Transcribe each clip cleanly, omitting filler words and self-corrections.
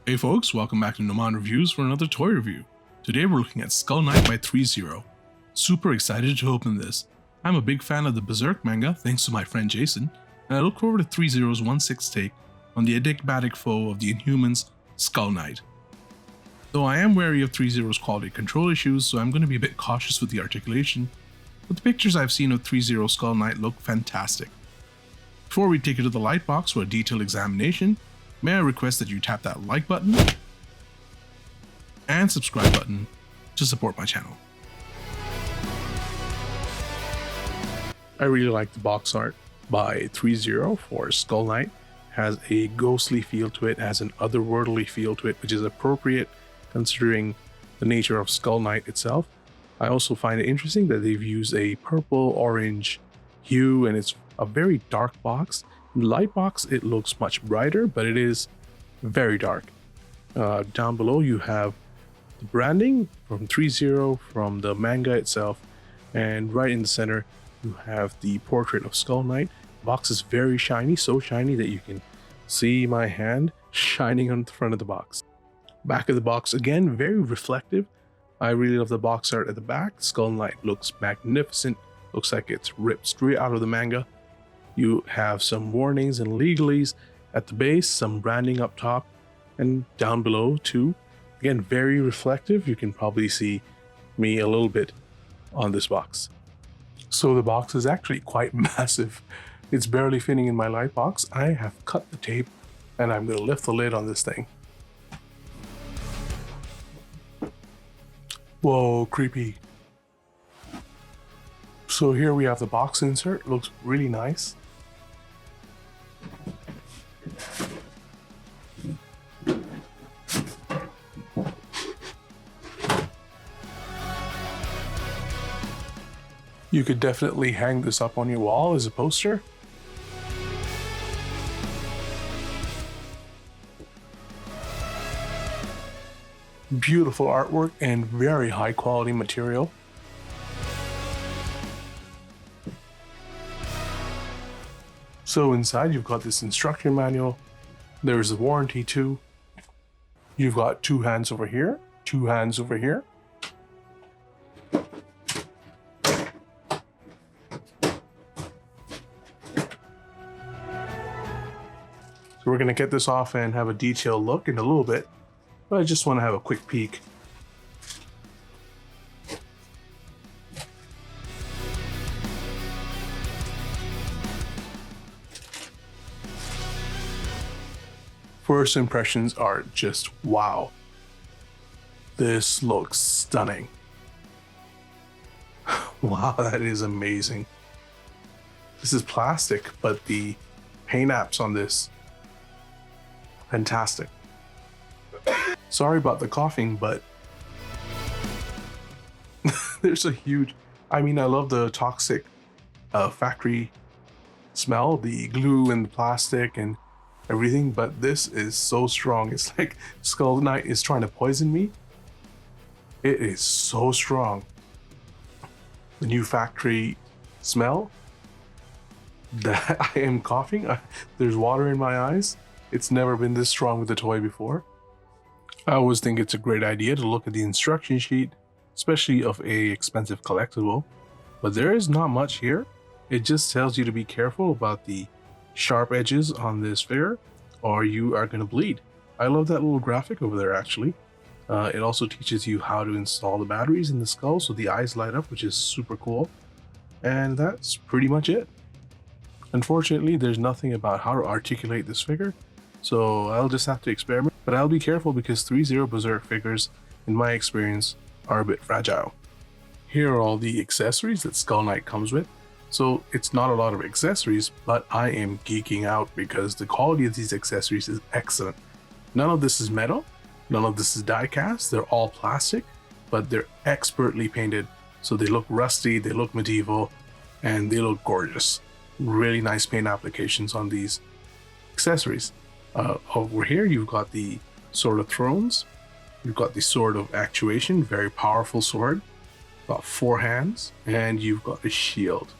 Hey folks, welcome back to Noman Reviews for another toy review. Today we're looking at Skull Knight by Threezero. Super excited to open this. I'm a big fan of the Berserk manga thanks to my friend Jason, and I look forward to Threezero's 1/6 take on the enigmatic foe of the Inhumans, Skull Knight. Though I am wary of Threezero's quality control issues, so I'm going to be a bit cautious with the articulation, but the pictures I've seen of Threezero Skull Knight look fantastic. Before we take it to the light box for a detailed examination, may I request that you tap that like button and subscribe button to support my channel. I really like the box art by Threezero for Skull Knight. Has a ghostly feel to it, has an otherworldly feel to it, which is appropriate considering the nature of Skull Knight itself. I also find it interesting that they've used a purple-orange hue, and it's a very dark box. In the light box, it looks much brighter, but it is very dark. Down below, you have the branding from Threezero, from the manga itself, and right in the center, you have the portrait of Skull Knight. The box is very shiny, so shiny that you can see my hand shining on the front of the box. Back of the box, again, very reflective. I really love the box art at the back. Skull Knight looks magnificent, looks like it's ripped straight out of the manga. You have some warnings and legalese at the base, some branding up top, and down below too. Again, very reflective. You can probably see me a little bit on this box. So the box is actually quite massive. It's barely fitting in my light box. I have cut the tape and I'm going to lift the lid on this thing. Whoa, creepy. So here we have the box insert. Looks really nice. You could definitely hang this up on your wall as a poster. Beautiful artwork and very high quality material. So inside you've got this instruction manual. There's a warranty too. You've got two hands over here, two hands over here. So we're going to get this off and have a detailed look in a little bit, but I just want to have a quick peek. First impressions are just wow. This looks stunning. Wow, that is amazing. This is plastic, but the paint apps on this, fantastic. Sorry about the coughing, but there's a huge, I love the toxic factory smell, the glue and the plastic and everything, but this is so strong. It's like Skull Knight is trying to poison me. It is so strong. The new factory smell that I am coughing. There's water in my eyes. It's never been this strong with a toy before. I always think it's a great idea to look at the instruction sheet, especially of a expensive collectible, but there is not much here. It just tells you to be careful about the sharp edges on this figure or you are going to bleed. I love that little graphic over there actually. It also teaches you how to install the batteries in the skull so the eyes light up, which is super cool. And that's pretty much it. Unfortunately, there's nothing about how to articulate this figure, so I'll just have to experiment. But I'll be careful because Threezero Berserk figures, in my experience, are a bit fragile. Here are all the accessories that Skull Knight comes with. So it's not a lot of accessories, but I am geeking out because the quality of these accessories is excellent. None of this is metal, none of this is die cast, they're all plastic, but they're expertly painted. So they look rusty, they look medieval, and they look gorgeous. Really nice paint applications on these accessories. Over here you've got the Sword of Thrones, you've got the Sword of Actuation, very powerful sword, got 4 hands, and you've got a shield.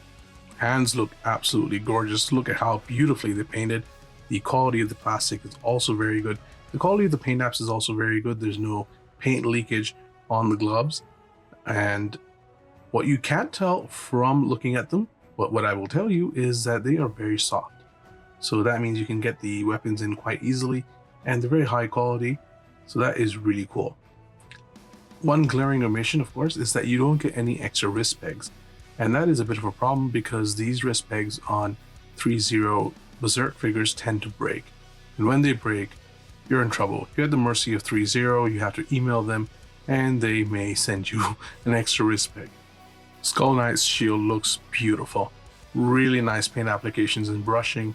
Hands look absolutely gorgeous. Look at how beautifully they painted. The quality of the plastic is also very good. The quality of the paint apps is also very good. There's no paint leakage on the gloves. And what you can't tell from looking at them, but what I will tell you is that they are very soft. So that means you can get the weapons in quite easily, and they're very high quality. So that is really cool. One glaring omission, of course, is that you don't get any extra wrist pegs. And that is a bit of a problem because these wrist pegs on Threezero Berserk figures tend to break. And when they break, you're in trouble. You're at the mercy of Threezero, you have to email them, and they may send you an extra wrist peg. Skull Knight's shield looks beautiful. Really nice paint applications and brushing,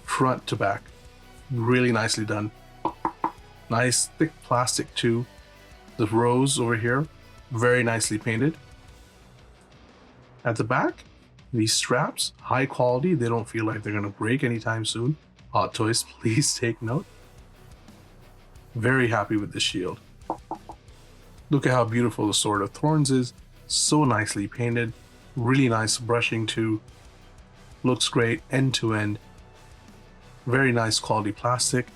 front to back. Really nicely done. Nice thick plastic too. The rose over here, very nicely painted. At the back, these straps, high quality. They don't feel like they're gonna break anytime soon. Hot Toys, please take note. Very happy with this shield. Look at how beautiful the Sword of Thorns is. So nicely painted. Really nice brushing too. Looks great end to end. Very nice quality plastic.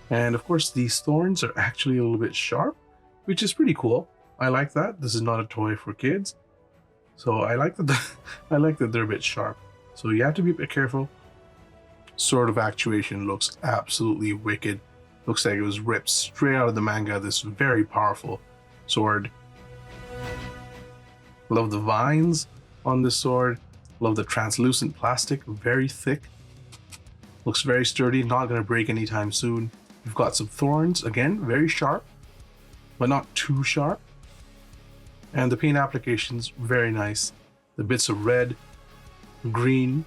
And of course these thorns are actually a little bit sharp, which is pretty cool. I like that. This is not a toy for kids. So I like that I like that they're a bit sharp. So you have to be a bit careful. Sword of Actuation looks absolutely wicked. Looks like it was ripped straight out of the manga. This very powerful sword. Love the vines on this sword. Love the translucent plastic, very thick. Looks very sturdy, not going to break anytime soon. We've got some thorns, again, very sharp, but not too sharp. And the paint applications, very nice. The bits of red, green,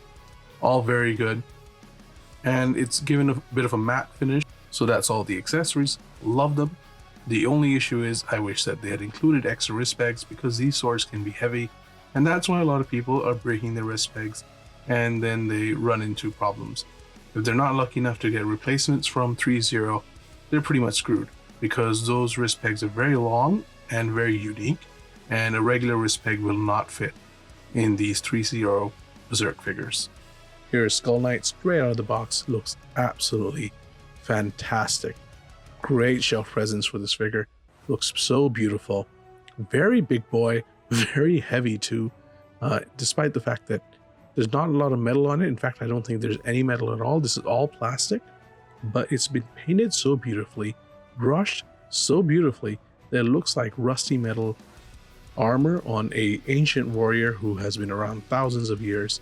all very good. And it's given a bit of a matte finish. So that's all the accessories. Love them. The only issue is I wish that they had included extra wrist pegs because these swords can be heavy. And that's why a lot of people are breaking their wrist pegs and then they run into problems. If they're not lucky enough to get replacements from Threezero, they're pretty much screwed because those wrist pegs are very long and very unique, and a regular wrist peg will not fit in these Threezero Berserk figures. Here is Skull Knight straight out of the box. Looks absolutely fantastic. Great shelf presence for this figure. Looks so beautiful. Very big boy, very heavy too, despite the fact that there's not a lot of metal on it. In fact, I don't think there's any metal at all. This is all plastic, but it's been painted so beautifully, brushed so beautifully that it looks like rusty metal armor on a ancient warrior who has been around thousands of years.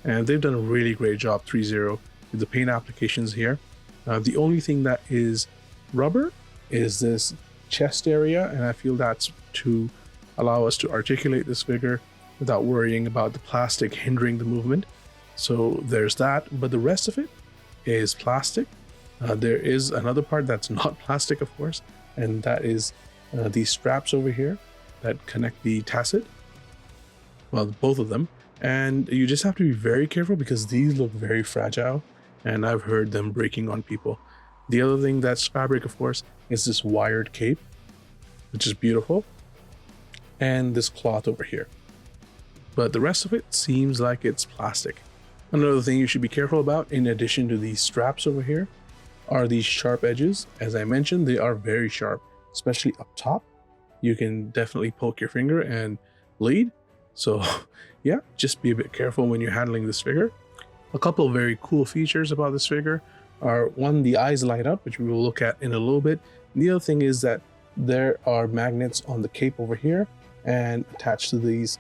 And they've done a really great job, Threezero, with the paint applications here. The only thing that is rubber is this chest area, and I feel that's to allow us to articulate this figure without worrying about the plastic hindering the movement. So there's that, but the rest of it is plastic. There is another part that's not plastic, of course, and that is these straps over here that connect the tacet. Well, both of them. And you just have to be very careful because these look very fragile, and I've heard them breaking on people. The other thing that's fabric, of course, is this wired cape, which is beautiful, and this cloth over here. But the rest of it seems like it's plastic. Another thing you should be careful about, in addition to these straps over here, are these sharp edges. As I mentioned, they are very sharp, especially up top. You can definitely poke your finger and bleed. So yeah, just be a bit careful when you're handling this figure. A couple of very cool features about this figure are, one, the eyes light up, which we will look at in a little bit. And the other thing is that there are magnets on the cape over here and attached to these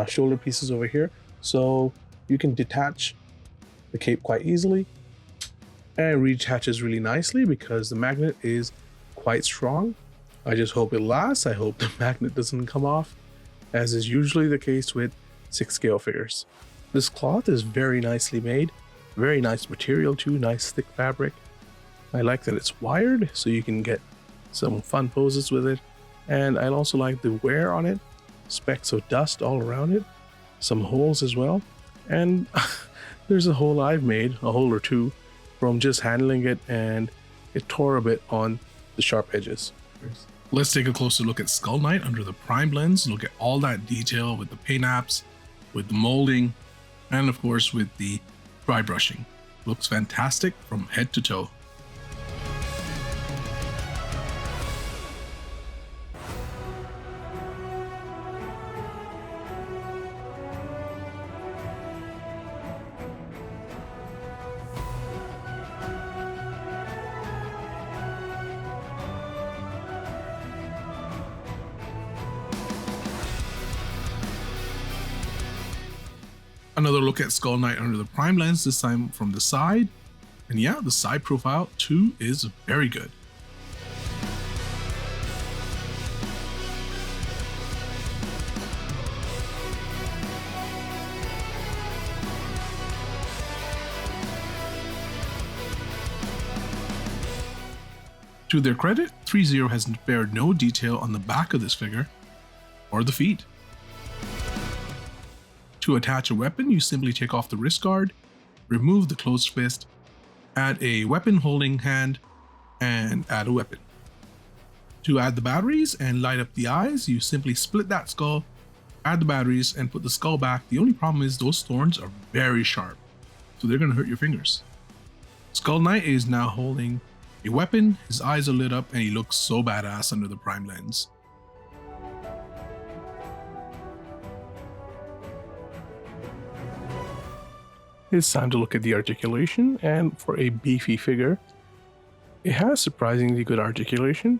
shoulder pieces over here. So you can detach the cape quite easily, and reattaches really nicely because the magnet is quite strong. I just hope it lasts. I hope the magnet doesn't come off, as is usually the case with 6 scale figures. This cloth is very nicely made, very nice material too, nice thick fabric. I like that it's wired so you can get some fun poses with it, and I also like the wear on it, specks of dust all around it, some holes as well, and there's a hole I've made, a hole or two, from just handling it, and it tore a bit on the sharp edges. Let's take a closer look at Skull Knight under the prime lens. Look at all that detail with the paint apps, with the molding, and of course with the dry brushing. Looks fantastic from head to toe. Another look at Skull Knight under the prime lens, this time from the side. And yeah, the side profile too is very good. To their credit, Threezero has spared no detail on the back of this figure, or the feet. To attach a weapon, you simply take off the wrist guard, remove the closed fist, add a weapon holding hand, and add a weapon. To add the batteries and light up the eyes, you simply split that skull, add the batteries, and put the skull back. The only problem is those thorns are very sharp, so they're going to hurt your fingers. Skull Knight is now holding a weapon, his eyes are lit up, and he looks so badass under the prime lens. It's time to look at the articulation, and for a beefy figure, it has surprisingly good articulation.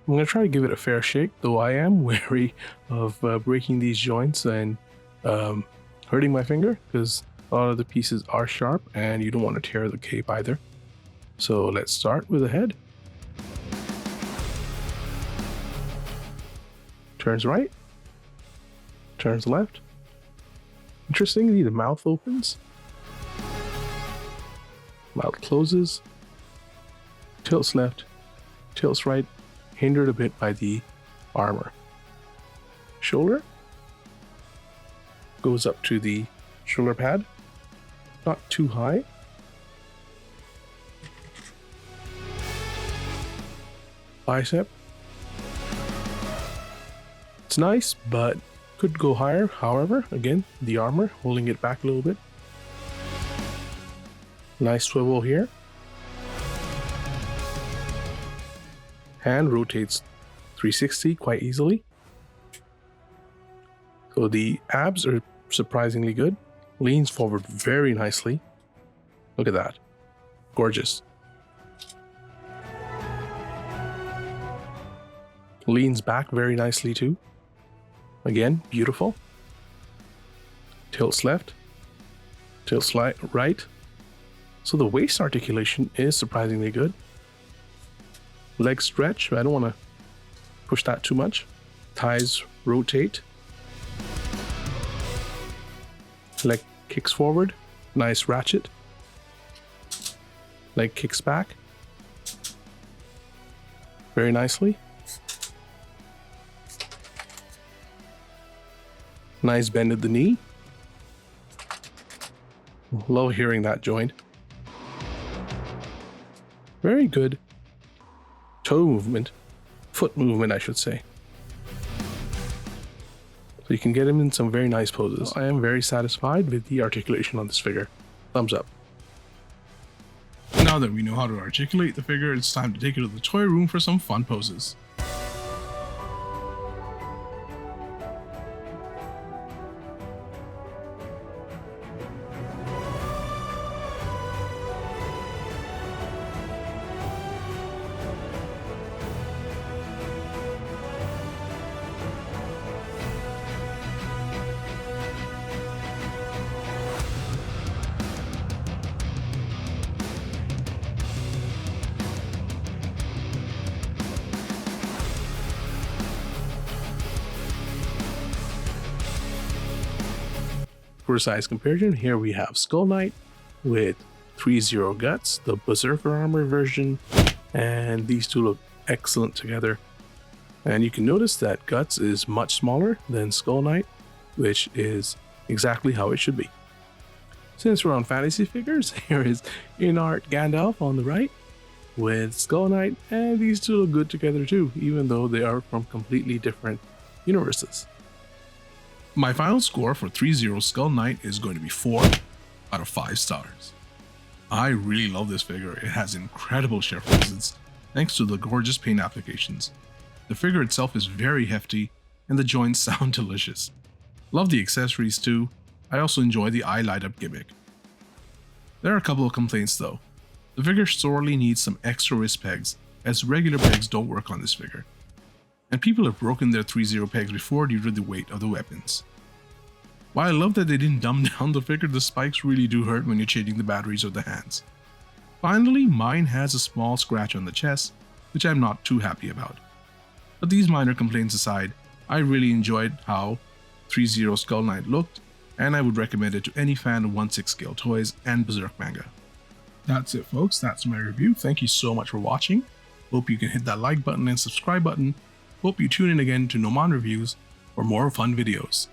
I'm going to try to give it a fair shake, though I am wary of breaking these joints and hurting my finger, because a lot of the pieces are sharp and you don't want to tear the cape either. So let's start with the head. Turns right, turns left. Interestingly, the mouth opens, mouth closes, tilts left, tilts right, hindered a bit by the armor. Shoulder goes up to the shoulder pad, not too high. Bicep. It's nice, but could go higher. However, again, the armor holding it back a little bit. Nice swivel here. Hand rotates 360 quite easily. So the abs are surprisingly good. Leans forward very nicely. Look at that. Gorgeous. Leans back very nicely too. Again, beautiful. Tilts left. Tilts right. So the waist articulation is surprisingly good. Leg stretch, I don't want to push that too much. Thighs rotate. Leg kicks forward. Nice ratchet. Leg kicks back. Very nicely. Nice bend at the knee. Love hearing that joint. Very good toe movement, foot movement I should say. So you can get him in some very nice poses. I am very satisfied with the articulation on this figure. Thumbs up. Now that we know how to articulate the figure, it's time to take it to the toy room for some fun poses. For size comparison, here we have Skull Knight with Threezero Guts, the Berserker armor version, and these two look excellent together. And you can notice that Guts is much smaller than Skull Knight, which is exactly how it should be. Since we're on fantasy figures, here is in-art Gandalf on the right with Skull Knight, and these two look good together too, even though they are from completely different universes. My final score for Threezero Skull Knight is going to be 4 out of 5 stars. I really love this figure. It has incredible shelf presence thanks to the gorgeous paint applications. The figure itself is very hefty and the joints sound delicious. Love the accessories too. I also enjoy the eye light up gimmick. There are a couple of complaints though. The figure sorely needs some extra wrist pegs, as regular pegs don't work on this figure. And people have broken their Threezero pegs before due to the weight of the weapons. While I love that they didn't dumb down the figure, the spikes really do hurt when you're changing the batteries of the hands. Finally, mine has a small scratch on the chest, which I'm not too happy about. But these minor complaints aside, I really enjoyed how Threezero Skull Knight looked, and I would recommend it to any fan of 1/6 scale toys and Berserk manga. That's it folks, that's my review. Thank you so much for watching. Hope you can hit that like button and subscribe button. Hope you tune in again to Noman Reviews for more fun videos.